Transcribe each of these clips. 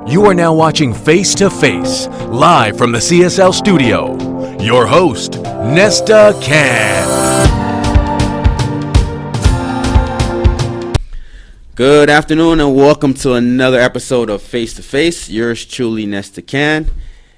You are now watching Face to Face, live from the CSL studio. Your host, Nesta Cann. Good afternoon and welcome to another episode of Face to Face. Yours truly, Nesta Cann.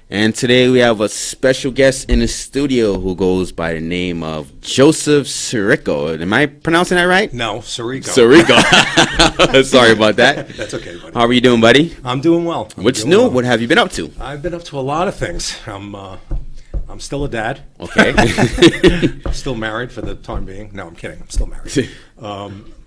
And today we have a special guest in the studio who goes by the name of Joseph Surico. Am I pronouncing that right? No, Surico. Surico. Sorry about that. That's okay, buddy. How are you doing, buddy? I'm doing well. What's new? What have you been up to? I've been up to a lot of things. I'm still a dad. Okay. I'm still married for the time being. No, I'm kidding. I'm still married.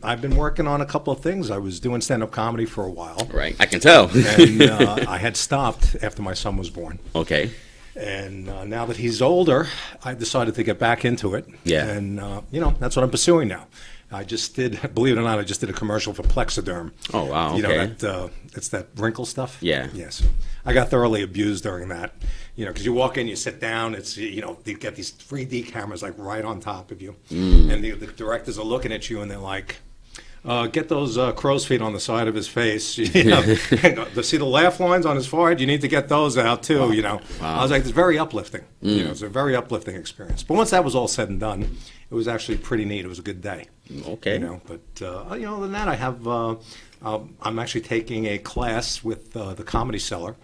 I've been working on a couple of things. I was doing stand-up comedy for a while. Right. I can tell. And I had stopped after my son was born. Okay. And now that he's older, I decided to get back into it. Yeah. And, that's what I'm pursuing now. I just did, believe it or not, I just did a commercial for Plexiderm. Oh, wow. You Okay. know, it's that wrinkle stuff? Yeah. Yes. I got thoroughly abused during that. Because you walk in, you sit down, it's, you get these 3D cameras like right on top of you. And the directors are looking at you and they're like, get those crow's feet on the side of his face. See the laugh lines on his forehead? You need to get those out too. Wow. I was like, it's very uplifting. It's a very uplifting experience. But once that was all said and done, it was actually pretty neat. It was a good day. Okay. But other than that, I have. I'm actually taking a class with the Comedy Cellar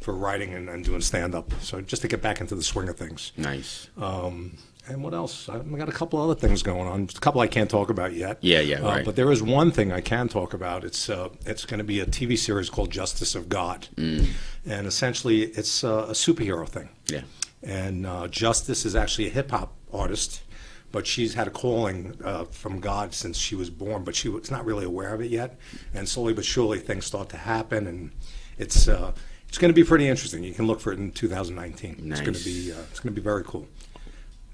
for writing and doing stand-up. So just to get back into the swing of things. Nice. And what else? I've got a couple other things going on. A couple I can't talk about yet. Yeah, right. But there is one thing I can talk about. It's going to be a TV series called Justice of God. And essentially it's a superhero thing. Yeah. And Justice is actually a hip-hop artist, but she's had a calling from God since she was born, but she was not really aware of it yet. And slowly but surely things start to happen, and it's going to be pretty interesting. You can look for it in 2019. Nice. It's going to be very cool.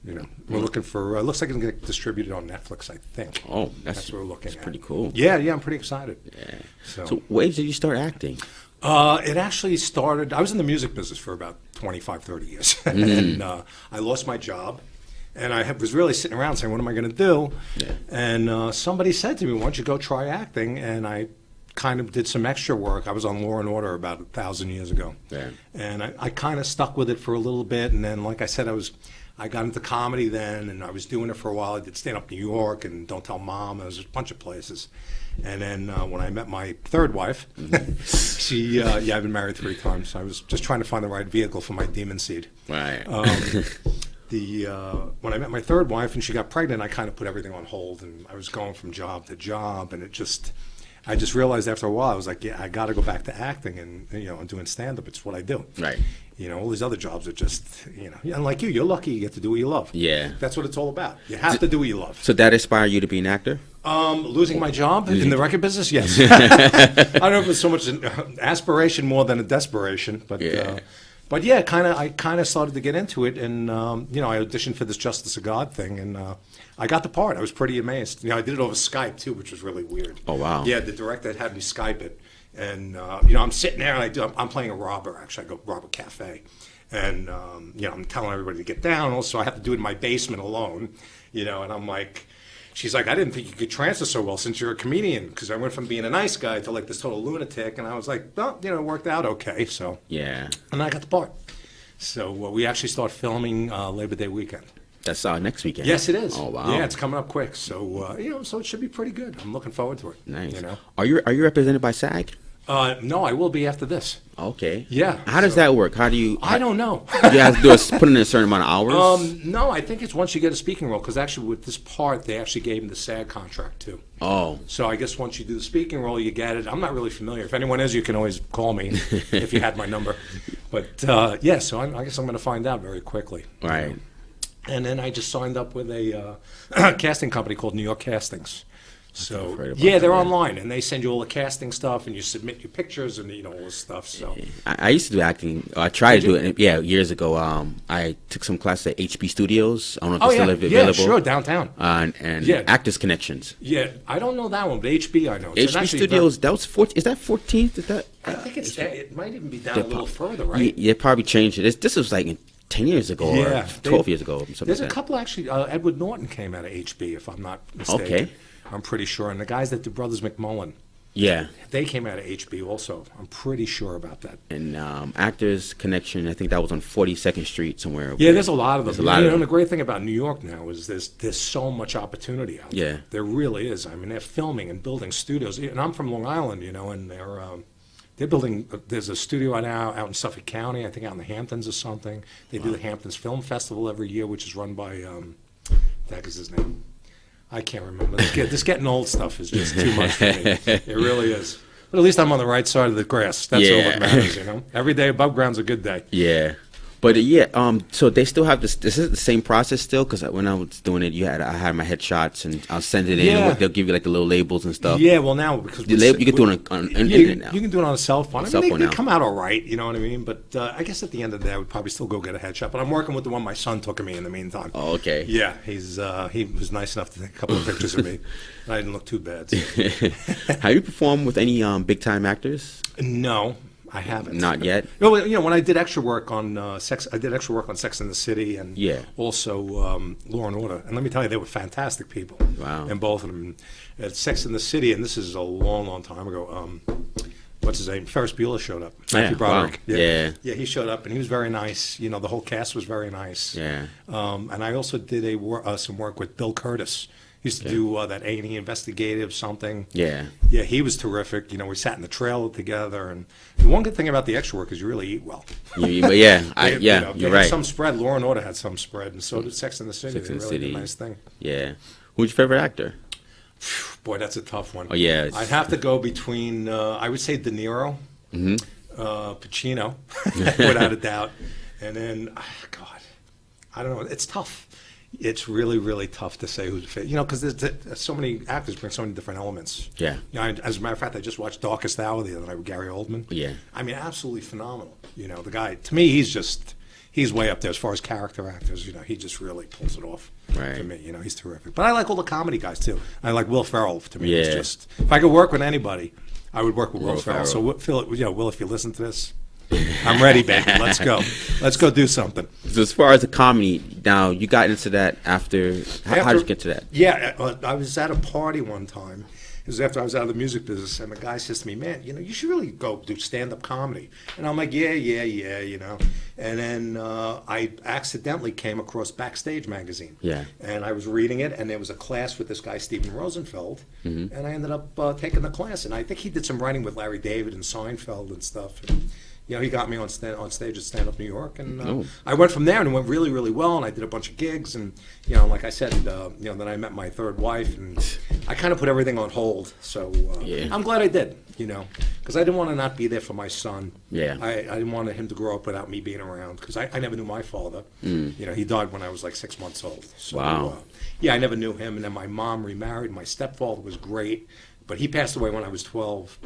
We're looking for. Looks like it's going to get distributed on Netflix, I think. Oh, that's what we're looking at. That's pretty cool. Yeah, I'm pretty excited. Yeah. So what age did you start acting? It actually started. I was in the music business for about 25, 30 years, and I lost my job. And I was really sitting around saying, what am I going to do? Yeah. And somebody said to me, why don't you go try acting? And I kind of did some extra work. I was on Law and Order about 1,000 years ago. Yeah. And I kind of stuck with it for a little bit. And then, like I said, I got into comedy then, and I was doing it for a while. I did stand-up New York and Don't Tell Mom. There was a bunch of places. And then when I met my third wife, she, I've been married 3 times. So I was just trying to find the right vehicle for my demon seed. Right. When I met my third wife and she got pregnant, I kind of put everything on hold, and I was going from job to job, and I just realized after a while, I was like, yeah, I got to go back to acting, and I'm doing stand-up. It's what I do. Right. All these other jobs are just, and like you're lucky you get to do what you love. Yeah. That's what it's all about. You have to do what you love. So that inspired you to be an actor? Losing my job in the record business, yes. I don't know if it's so much an aspiration more than a desperation, but yeah. But yeah, I kind of started to get into it, and I auditioned for this Justice of God thing, and I got the part. I was pretty amazed. I did it over Skype too, which was really weird. Oh wow! Yeah, the director had me Skype it, and I'm sitting there and I'm playing a robber. Actually, I go rob a cafe, and I'm telling everybody to get down. Also, I have to do it in my basement alone, and I'm like. She's like, I didn't think you could transfer so well since you're a comedian, because I went from being a nice guy to like this total lunatic, and I was like, well, it worked out okay. So yeah, and I got the part. So we actually start filming Labor Day weekend. That's next weekend. Yes, it is. Oh wow! Yeah, it's coming up quick. So so it should be pretty good. I'm looking forward to it. Nice. Are you represented by SAG? No, I will be after this. Okay. Yeah. How does that work? How do you? I don't know. You have to put in a certain amount of hours. No, I think it's once you get a speaking role. Because actually, with this part, they actually gave me the SAG contract too. Oh. So I guess once you do the speaking role, you get it. I'm not really familiar. If anyone is, you can always call me if you had my number. But yeah, so I guess I'm going to find out very quickly. Right. And then I just signed up with a casting company called New York Castings. So they're online, and they send you all the casting stuff, and you submit your pictures and all this stuff. So I used to do acting. I tried to do it. Yeah, years ago. I took some classes at HB Studios. I don't know if it's still available. Yeah, sure, downtown. And Actors Connections. Yeah, I don't know that one, but HB I know. HB Studios. That was 14th. Is that 14th? I think it might even be down a little further, right? Yeah, probably changed it. This was like 10 years ago or 12 years ago. There's a couple actually. Edward Norton came out of HB, if I'm not mistaken. Okay. I'm pretty sure. And the guys that do Brothers McMullen. Yeah. They came out of HB also. I'm pretty sure about that. And Actors Connection, I think that was on 42nd Street somewhere. Yeah, there's a lot of them. There's a lot of And them. the great thing about New York now is there's so much opportunity out there. Yeah. There really is. I mean, they're filming and building studios. And I'm from Long Island, and they're building. There's a studio right now out in Suffolk County, I think out in the Hamptons or something. They do the Hamptons Film Festival every year, which is run by that is his name. I can't remember. This getting old stuff is just too much for me. It really is. But at least I'm on the right side of the grass. That's all that matters, Every day above ground's a good day. Yeah. But so they still have this. This is the same process still, because when I was doing it, I had my headshots and I'll send it in. Yeah. And they'll give you like the little labels and stuff. Yeah, well now because You can do it on internet now. You can do it on a cell phone. Cell phone They now. come out all right, you know what I mean? But I guess at the end of the day, I would probably still go get a headshot. But I'm working with the one my son took of me in the meantime. Oh, okay. Yeah, he was nice enough to take a couple of pictures of me. And I didn't look too bad. So. Have you performed with any big time actors? No, I haven't. Not yet. No, when I did extra work on Sex, I did extra work on Sex and the City, and also Law and Order. And let me tell you, they were fantastic people. Wow. And both of them at Sex and the City, and this is a long, long time ago. What's his name? Ferris Bueller showed up. Matthew Broderick. Wow. Yeah. Yeah, he showed up, and he was very nice. The whole cast was very nice. Yeah. And I also did some work with Bill Curtis. He used to do that A&E investigative something. Yeah. Yeah, he was terrific. We sat in the trailer together, and the one good thing about the extra work is you really eat well. You're They right. had some spread. Law and Order had some spread, and so did Sex and the City. Sex They and the really did City. a nice thing. Yeah. Who's your favorite actor? Boy, that's a tough one. Oh, yeah. I'd have to go between, I would say De Niro, Mm-hmm. Pacino, without a doubt. And then, God, I don't know. It's tough. It's really, really tough to say who's favorite. Because there's so many actors bring so many different elements. Yeah. As a matter of fact, I just watched Darkest Hour the other night with Gary Oldman. Yeah. I mean, absolutely phenomenal. The guy, to me, he's way up there as far as character actors. He just really pulls it off Right. for me. He's terrific. But I like all the comedy guys too. I like Will Ferrell. To me, it's Yeah. just, if I could work with anybody, I would work with Will Will Ferrell. Ferrell. So, Will, if you listen to this, I'm ready, baby. Let's go. Let's go do something. So as far as the comedy, now you got into that after. How did you get to that? Yeah, I was at a party one time. It was after I was out of the music business, and the guy says to me, "Man, you should really go do stand-up comedy." And I'm like, "Yeah." And then I accidentally came across Backstage magazine. Yeah. And I was reading it, and there was a class with this guy Steven Rosenfeld, Mm-hmm. and I ended up taking the class. And I think he did some writing with Larry David and Seinfeld and stuff. And, he got me on stage at Stand Up New York, and I went from there, and it went really, really well. And I did a bunch of gigs, and like I said, then I met my third wife, and I kind of put everything on hold. So I'm glad I did, because I didn't want to not be there for my son. Yeah. I didn't want him to grow up without me being around, because I never knew my father. He died when I was like 6 months old. So, Wow. I never knew him, and then my mom remarried. My stepfather was great, but he passed away when I was 12.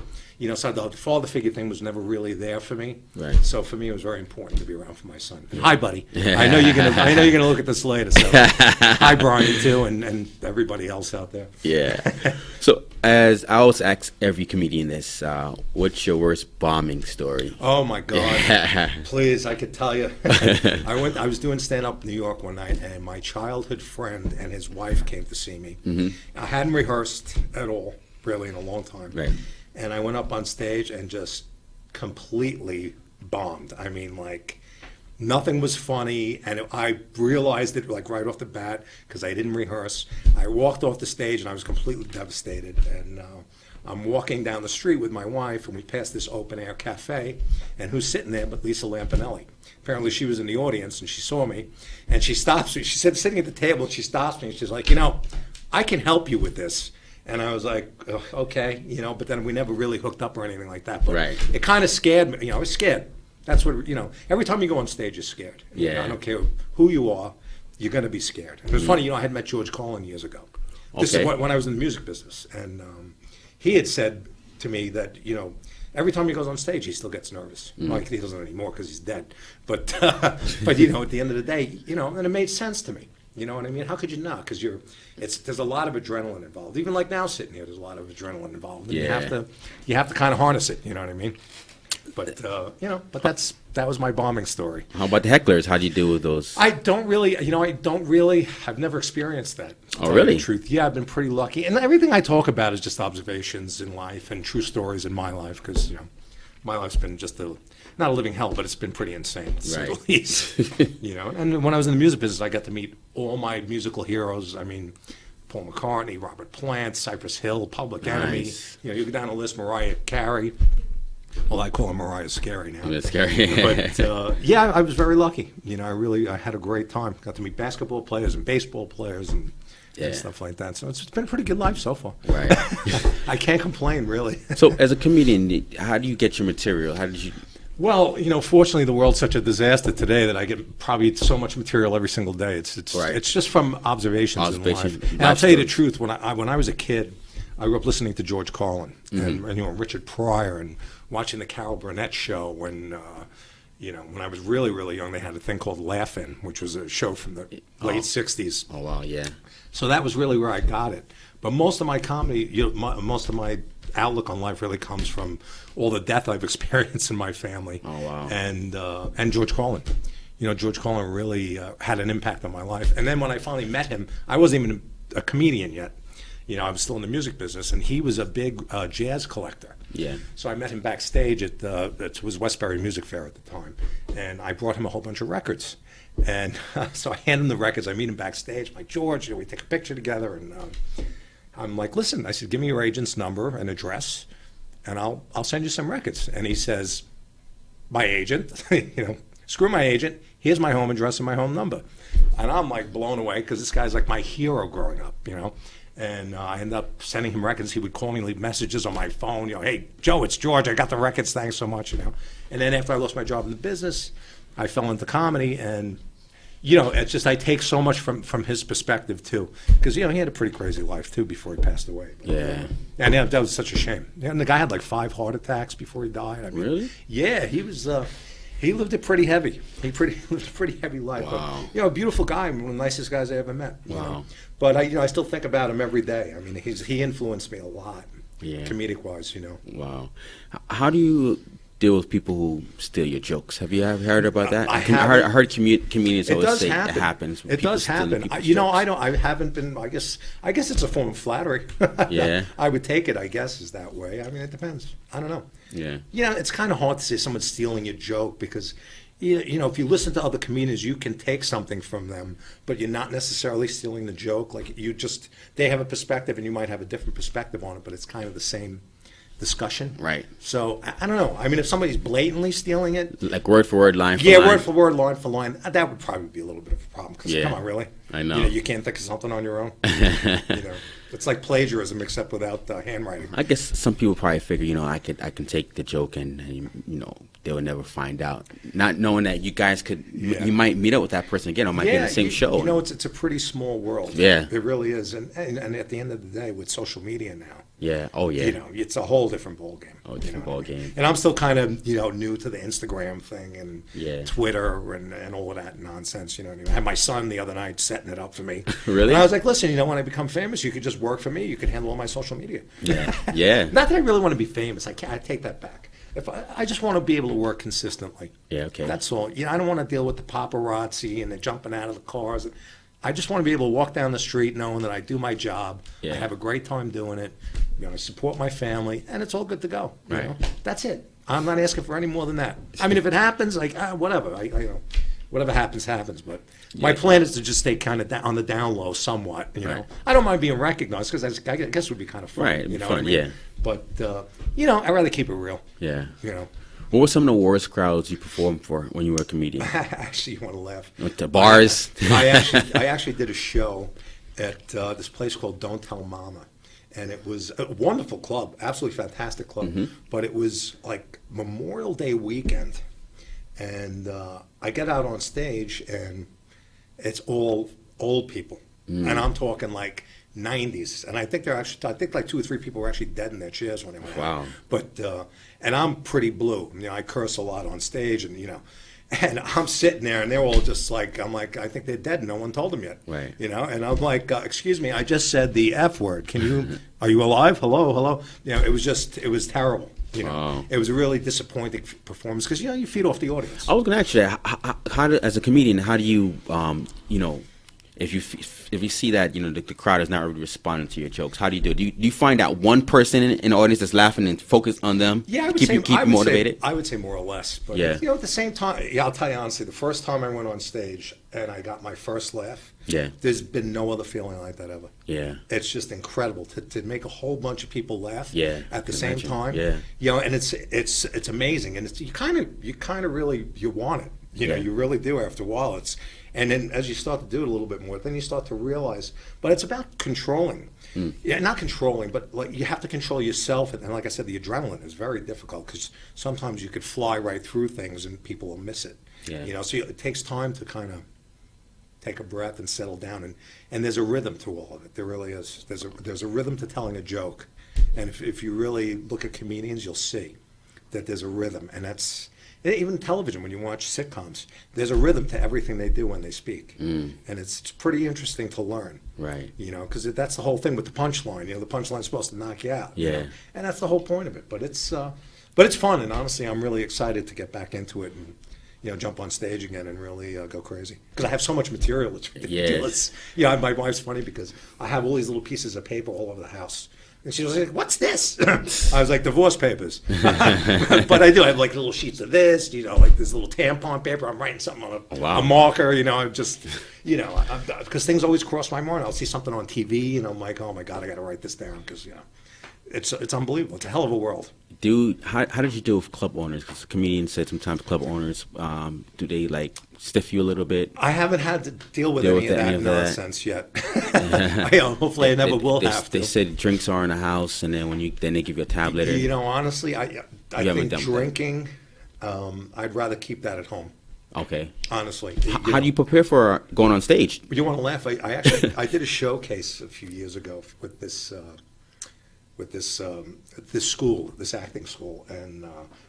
So the father figure thing was never really there for me. Right. So for me, it was very important to be around for my son. Hi, buddy. I know you're gonna look at this later. So hi, Brian, too, and everybody else out there. Yeah. So as I always ask every comedian this, what's your worst bombing story? Oh my God! Please, I could tell you. I was doing stand up in New York one night, and my childhood friend and his wife came to see me. Mm-hmm. I hadn't rehearsed at all, really, in a long time. Right. And I went up on stage and just completely bombed. I mean, nothing was funny, and I realized it right off the bat because I didn't rehearse. I walked off the stage and I was completely devastated. And I'm walking down the street with my wife, and we passed this open air cafe, and who's sitting there but Lisa Lampanelli? Apparently she was in the audience, and she saw me, and she stops me. She said, sitting at the table, and she stops me, and she's like, I can help you with this. And I was like, okay, but then we never really hooked up or anything like that. But Right. It kind of scared me. I was scared. That's what, every time you go on stage, you're scared. Yeah. I don't care who you are, you're going to be scared. It was funny, I had met George Carlin years ago. This Okay. is when I was in the music business. And he had said to me that, every time he goes on stage, he still ges nervous. Well, he doesn't anymore because he's dead. But, at the end of the day, and it made sense to me. You know what I mean? How could you not? Because there's a lot of adrenaline involved. Even like now sitting here, there's a lot of adrenaline involved. And Yeah. you have to kind of harness it. You know what I mean? But that was my bombing story. How about the hecklers? How do you deal with those? I've never experienced that. to Oh, tell you really? the truth. Yeah, I've been pretty lucky. And everything I talk about is just observations in life and true stories in my life, because, my life's been just not a living hell, but it's been pretty insane, to say the Right. least. And when I was in the music business, I got to meet all my musical heroes. I mean, Paul McCartney, Robert Plant, Cypress Hill, Public Enemy. Nice. You go down the list, Mariah Carey. Well, I call her Mariah Scary now. That's scary. But I was very lucky. I had a great time. Got to meet basketball players and baseball players and stuff like that. So it's been a pretty good life so far. Right. I can't complain, really. So, as a comedian, how do you get your material? How did you? Well, fortunately, the world's such a disaster today that I get probably so much material every single day. It's Right. it's just from observations in Observation, life. And life I'll tell you the stories. truth. When I was a kid, I grew up listening to George Carlin and Richard Pryor and watching the Carol Burnett show. When I was really, really young, they had a thing called Laugh-In, which was a show from the late '60s. Oh wow, yeah. So that was really where I got it. But most of my comedy, most of my outlook on life really comes from all the death I've experienced in my family. Oh, wow. And George Carlin. George Carlin really had an impact on my life. And then when I finally met him, I wasn't even a comedian yet. I was still in the music business, and he was a big jazz collector. Yeah. So I met him backstage at it was Westbury Music Fair at the time, and I brought him a whole bunch of records. And so I hand him the records. I meet him backstage. I'm like, George, we take a picture together, and I'm like, listen, I said, give me your agent's number and address, and I'll send you some records. And he says, my agent, screw my agent. Here's my home address and my home number. And I'm like blown away because this guy's like my hero growing up, And I ended up sending him records. He would call me, leave messages on my phone. Hey, Joe, it's George. I got the records. Thanks so much. And then after I lost my job in the business, I fell into comedy. And, it's just I take so much from his perspective, too. Because, he had a pretty crazy life, too, before he passed away. Yeah. And that was such a shame. And the guy had like 5 heart attacks before he died. I mean, Really? Yeah, he was... he lived it pretty heavy. He lived a pretty heavy life. Wow. But, a beautiful guy, one of the nicest guys I ever met. Wow. But I still think about him every day. I mean, he influenced me a lot, Yeah. comedic-wise. Wow. How do you deal with people who steal your jokes? Have you ever heard about that? I I heard comedians It always does say happen. it happens. It does happen. I haven't been. I guess it's a form of flattery. Yeah. I would take it. I guess is that way. I mean, it depends. I don't know. Yeah. It's kind of hard to say someone's stealing your joke because. If you listen to other comedians, you can take something from them, but you're not necessarily stealing the joke. Like they have a perspective, and you might have a different perspective on it, but it's kind of the same discussion. Right. So I don't know. I mean, if somebody's blatantly stealing it, Like word for word, line for yeah, line. word for word, line for line, that would probably be a little bit of a problem. Because Yeah. come on, really? I know. You can't think of something on your own. It's like plagiarism, except without handwriting. I guess some people probably figure, I can take the joke and they will never find out. Not knowing that you guys could, Yeah. you might meet up with that person again or might be in the same show. It's a pretty small world. Yeah. It really is. And at the end of the day, with social media now, Yeah. Oh, yeah. it's a whole different ballgame. Oh, different ballgame. And I'm still kind of, new to the Instagram thing and Yeah. Twitter and all of that nonsense. I had my son the other night setting it up for me. Really? And I was like, listen, when I become famous, you could just work for me. You could handle all my social media. Yeah. Yeah. Not that I really want to be famous. I take that back. If I just want to be able to work consistently. Yeah, okay. That's all. I don't want to deal with the paparazzi and the jumping out of the cars. I just want to be able to walk down the street knowing that I do my job. Yeah. I have a great time doing it. I support my family, and it's all good to go. Right. That's it. I'm not asking for any more than that. I mean, if it happens, whatever. Whatever happens, happens. But my plan is to just stay kind of on the down low somewhat. Right. I I don't mind being recognized because I guess it would be kind of fun. Right, it'd be What fun, I mean? yeah. But I'd rather keep it real. Yeah. You know. What were some of the worst crowds you performed for when you were a comedian? Actually, you want to laugh. With the bars? I actually did a show at this place called Don't Tell Mama. And it was a wonderful club, absolutely fantastic club. Mm-hmm. But it was like Memorial Day weekend. And I get out on stage, and it's all old people. And I'm talking like 90s. And I think like 2 or 3 people were actually dead in their chairs when they went Wow. out. But, and I'm pretty blue. I curse a lot on stage, and, and I'm sitting there, and they're all just like, I think they're dead, and no one told them yet. Right. And I'm like, excuse me, I just said the F word. Are you alive? Hello? It was terrible. You know, Wow. it was a really disappointing performance because you feed off the audience. I was gonna ask you that. As a comedian, how do you, if you see that the crowd is not really responding to your jokes, how do you do it? Do you find out one person in the audience that's laughing and focus on them? Yeah, I would keep say, you motivated. I would say more or less. But Yeah. at the same time, I'll tell you honestly, the first time I went on stage and I got my first laugh, Yeah. there's been no other feeling like that ever. Yeah. It's just incredible to make a whole bunch of people laugh Yeah, at the can same imagine. time. Yeah. And it's amazing, and you kind of really want it. Yeah. You really do after a while. And then as you start to do it a little bit more, then you start to realize. But it's about controlling. Yeah, not controlling, but like you have to control yourself. And like I said, the adrenaline is very difficult because sometimes you could fly right through things and people will miss it. Yeah. So it takes time to kind of take a breath and settle down. And there's a rhythm to all of it. There really is. There's a rhythm to telling a joke. And if you really look at comedians, you'll see that there's a rhythm. And that's even television, when you watch sitcoms, there's a rhythm to everything they do when they speak. And it's pretty interesting to learn. Right. Because that's the whole thing with the punchline. The punchline's supposed to knock you out. Yeah. And that's the whole point of it. But it's fun. And honestly, I'm really excited to get back into it and jump on stage again and really go crazy. Because I have so much material, it's ridiculous. Yes. My wife's funny because I have all these little pieces of paper all over the house. And she was like, "What's this?" I was like, "Divorce papers." But I do. I have like little sheets of this, like this little tampon paper. I'm writing something on a marker, I'm just, because things always cross my mind. I'll see something on TV, and I'm like, "Oh my God, I got to write this down," because it's unbelievable. It's a hell of a world. How did you deal with club owners? Because comedians said sometimes club owners, do they like stiff you a little bit? I haven't had to deal with any of that nonsense yet. Hopefully, I never will have to. They said drinks are in the house, and then then they give you a tablet. Honestly, I think drinking, I'd rather keep that at home. Okay. Honestly. How do you prepare for going on stage? You want to laugh? I actually I did a showcase a few years ago with this school, this acting school, and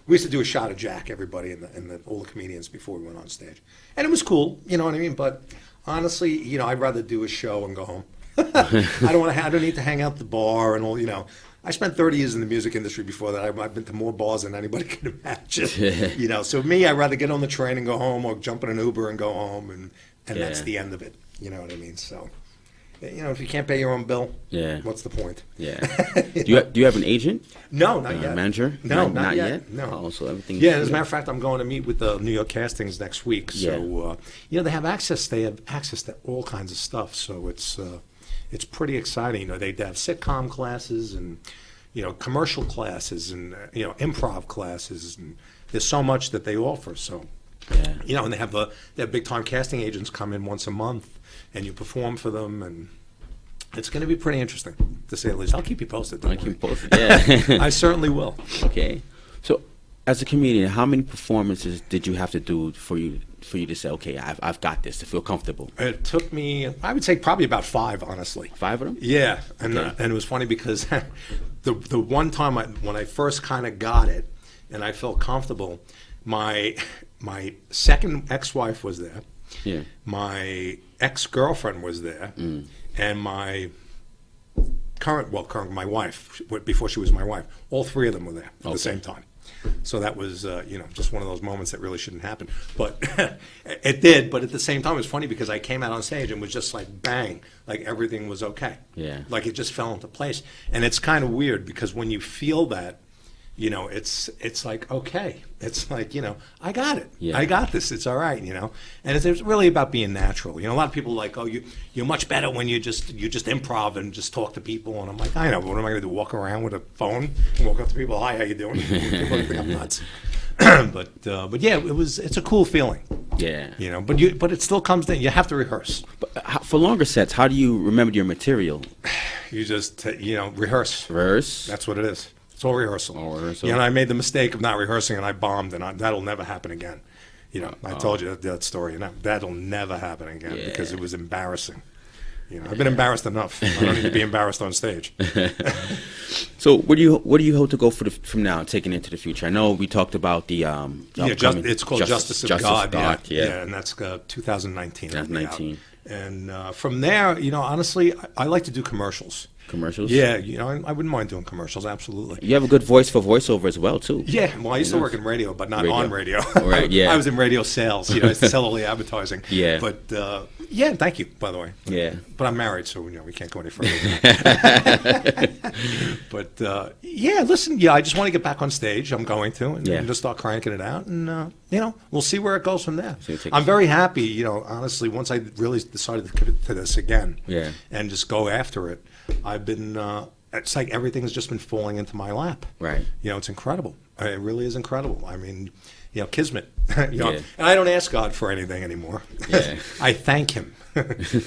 we used to do a shot of Jack, everybody, and all the comedians before we went on stage, and it was cool, you know what I mean. But honestly, I'd rather do a show and go home. I don't need to hang out at the bar and all. I spent 30 years in the music industry before that. I've been to more bars than anybody can imagine. So me, I'd rather get on the train and go home, or jump in an Uber and go home, and that's the end of it. You know what I mean? So. If you can't pay your own bill, what's the point? Yeah. Do you have an agent? No, not yet. Manager? No, not yet. No. Oh, so everything. Yeah, as a matter of fact, I'm going to meet with the New York castings next week. So, they have access. They have access to all kinds of stuff. So it's pretty exciting. They have sitcom classes and commercial classes and improv classes, and there's so much that they offer. So. And they have big time casting agents come in once a month, and you perform for them, and it's going to be pretty interesting, to say the least. I'll keep you posted. I'll keep you posted. Yeah, I certainly will. Okay, so as a comedian, how many performances did you have to do for you to say, okay, I've got this, to feel comfortable? It took me, I would say, probably about 5, honestly. 5 of them? Yeah, and it was funny because the one time when I first kind of got it, and I felt comfortable, my second ex-wife was there. Yeah. My ex-girlfriend was there, and my current my wife, before she was my wife, all 3 of them were there at the same time. So that was, just one of those moments that really shouldn't happen. But it did. But at the same time, it was funny because I came out on stage and was just like, bang, like everything was okay. Yeah. Like it just fell into place. And it's kind of weird because when you feel that, it's like, okay, it's like, I got it. Yeah. I got this. It's all right, And it's really about being natural. A lot of people are like, oh, you're much better when you just improv and just talk to people. And I'm like, I know, but what am I going to do? Walk around with a phone and walk up to people, hi, how you doing? People think I'm nuts. But yeah, it's a cool feeling. Yeah. But it still comes in. You have to rehearse. But for longer sets, how do you remember your material? You just, rehearse. Rehearse? That's what it is. It's all rehearsal. All rehearsal. I made the mistake of not rehearsing, and I bombed, and that'll never happen again. I told you that story, and that'll never happen again because it was embarrassing. I've been embarrassed enough. I don't need to be embarrassed on stage. So, what do you hope to go from now, taking into the future? I know we talked about the it's called Justice of God. Yeah, and that's 2019. 2019. And from there, honestly, I like to do commercials. Commercials? Yeah, I wouldn't mind doing commercials, absolutely. You have a good voice for voiceover as well, too. Yeah, well, I used to work in radio, but not on radio. Right, yeah. I was in radio sales. I used to sell all the advertising. Yeah. But, yeah, thank you, by the way. Yeah. But I'm married, so we can't go any further. But, yeah, listen, I just want to get back on stage. I'm going to, and just start cranking it out. And, we'll see where it goes from there. I'm very happy, honestly, once I really decided to commit to this again and just go after it. I've been, it's like everything's just been falling into my lap. Right. It's incredible. It really is incredible. I mean, kismet. And I don't ask God for anything anymore. Yeah. I thank Him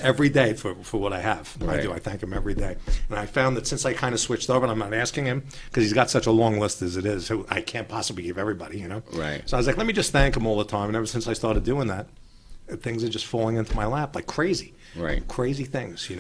every day for what I have. Right. I do. I thank Him every day. And I found that since I kind of switched over, and I'm not asking Him because He's got such a long list as it is, who I can't possibly give everybody, Right. So I was like, let me just thank Him all the time. And ever since I started doing that, things are just falling into my lap like crazy. Right. Crazy things,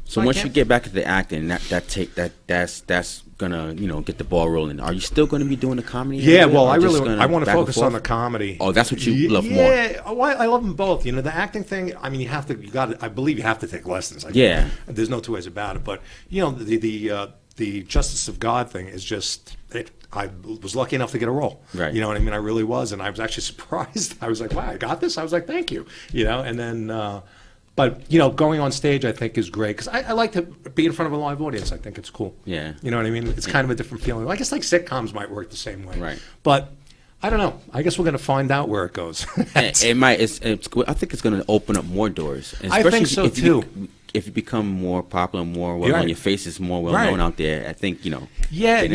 So once you get back to the acting, that's gonna get the ball rolling. Are you still gonna be doing the comedy? Yeah, well, I want to focus on the comedy. Oh, that's what you love more. Yeah, I love them both. The acting thing. I mean, I believe you have to take lessons. There's no two ways about it. But the Justice of God thing is just it. I was lucky enough to get a role. Right. You know what I mean? I really was, and I was actually surprised. I was like, wow, I got this. I was like, thank you. And then. But, going on stage, I think, is great. Because I like to be in front of a live audience. I think it's cool. Yeah. You know what I mean? It's kind of a different feeling. I guess, like, sitcoms might work the same way. Right. But, I don't know. I guess we're going to find out where it goes. It might. I think it's going to open up more doors. I think so, too. If you become more popular, more well-known, your face is more well-known out there, I think, Yeah, and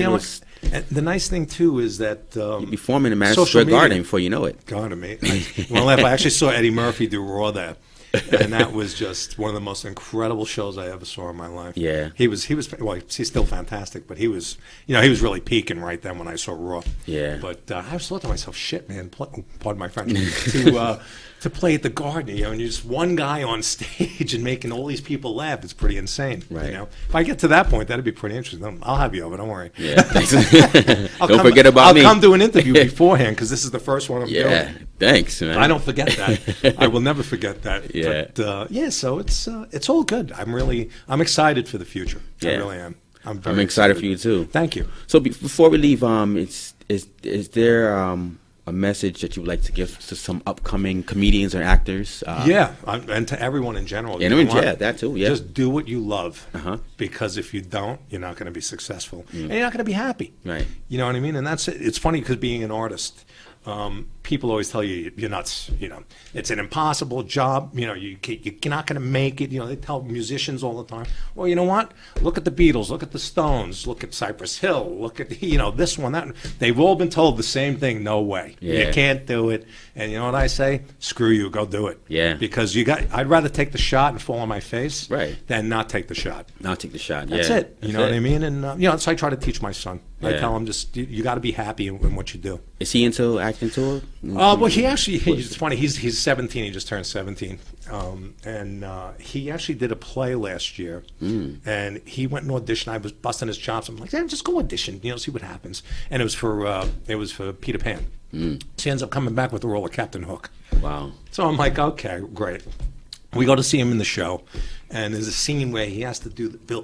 the nice thing, too, is that... you'll be forming a Madison Square Garden before you know it. God, I actually saw Eddie Murphy do Raw there. And that was just one of the most incredible shows I ever saw in my life. Yeah. He was well, he's still fantastic, but he was he was really peaking right then when I saw Raw. Yeah. But I was thought to myself, shit, man, pardon my French, to play at the Garden, and you're just one guy on stage and making all these people laugh. It's pretty insane. Right. If I get to that point, that'd be pretty interesting. I'll have you over. Don't worry. Yeah. Don't forget about me. I'll come do an interview beforehand because this is the first one I'm doing. Yeah. Thanks, man. I don't forget that. I will never forget that. Yeah. But, so it's all good. I'm excited for the future. I really am. I'm excited for you too. Thank you. So before we leave, is there a message that you would like to give to some upcoming comedians or actors? And to everyone in general. That too. Yeah. Just do what you love. Because if you don't, you're not going to be successful, and you're not going to be happy. Right. You know what I mean? And it's funny because being an artist. People always tell you you're nuts. It's an impossible job. You're not going to make it. They tell musicians all the time. Well, you know what? Look at the Beatles. Look at the Stones. Look at Cypress Hill. Look at this one, that one. They've all been told the same thing. No way. Yeah. You can't do it. And you know what I say? Screw you. Go do it. Yeah. Because I'd rather take the shot and fall on my face. Right. Than not take the shot. Not take the shot. That's it. You know what I mean? And so I try to teach my son. I tell him just you got to be happy in what you do. Is he into acting too? Well, it's funny. He's 17. He just turned 17, and he actually did a play last year. And he went and auditioned. I was busting his chops. I'm like, just go audition. See what happens. And it was for Peter Pan. So he ends up coming back with the role of Captain Hook. Wow. So I'm like, okay, great. We go to see him in the show, and there's a scene where he has to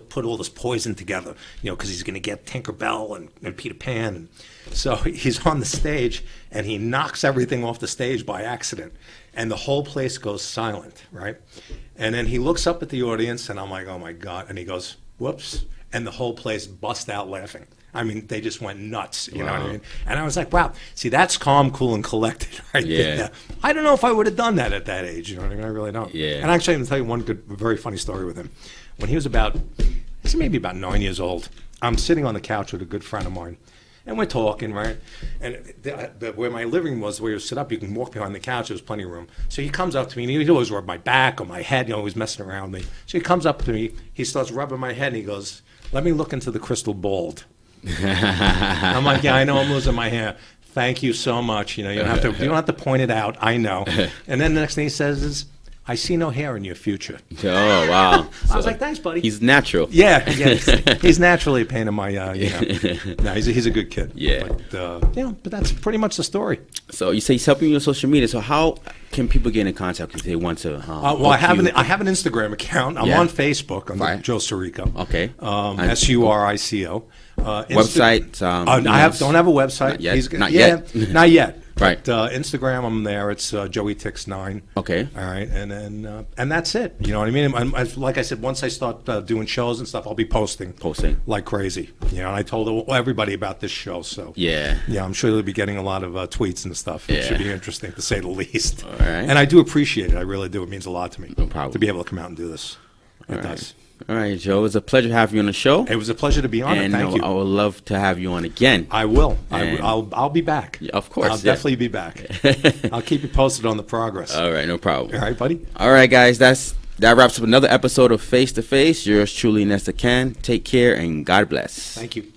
put all this poison together, because he's going to get Tinkerbell and Peter Pan. And so he's on the stage, and he knocks everything off the stage by accident, and the whole place goes silent, right? And then he looks up at the audience, and I'm like, oh my God, and he goes, whoops, and the whole place busts out laughing. I mean, they just went nuts, you know what I mean? And I was like, wow, see, that's calm, cool, and collected right there. I don't know if I would have done that at that age, you know what I mean? I really don't. Yeah. And actually, I'm going to tell you one very funny story with him. When he was maybe about 9 years old, I'm sitting on the couch with a good friend of mine, and we're talking, right? And where my living room was, where you sit up, you can walk behind the couch, there was plenty of room. So he comes up to me, and he'd always rub my back or my head, always messing around me. So he comes up to me, he starts rubbing my head, and he goes, let me look into the crystal ball. I'm like, yeah, I know I'm losing my hair. Thank you so much. You don't have to point it out. I know. And then the next thing he says is, I see no hair in your future. Oh, wow. I was like, thanks, buddy. He's natural. Yeah, he's naturally a pain in my, No, he's a good kid. Yeah. But that's pretty much the story. So you say he's helping you on social media. So how can people get in contact if they want to? Well, I have an Instagram account. I'm on Facebook under Right. Joe Surico. Okay. Surico. Website? I don't have a website. Not yet. Not yet. Right. But, Instagram, I'm there. It's Joey Tix 9. Okay. All right, and then and that's it. You know what I mean? Like I said, once I start doing shows and stuff, I'll be posting like crazy. You know, and I told everybody about this show. So Yeah. I'm sure they'll be getting a lot of tweets and stuff. It should be interesting to say the least. All right. And I do appreciate it. I really do. It means a lot to me. No problem. To be able to come out and do this. It does. All right, Joe. It was a pleasure having you on the show. It was a pleasure to be on. And Thank you. I would love to have you on again. I will. And- I'll be back. Yeah, of course, I'll definitely be back. I'll keep you posted on the progress. All right, no problem. All right, buddy. All right, guys. That wraps up another episode of Face to Face. Yours truly, Nesta Cann. Take care and God bless. Thank you.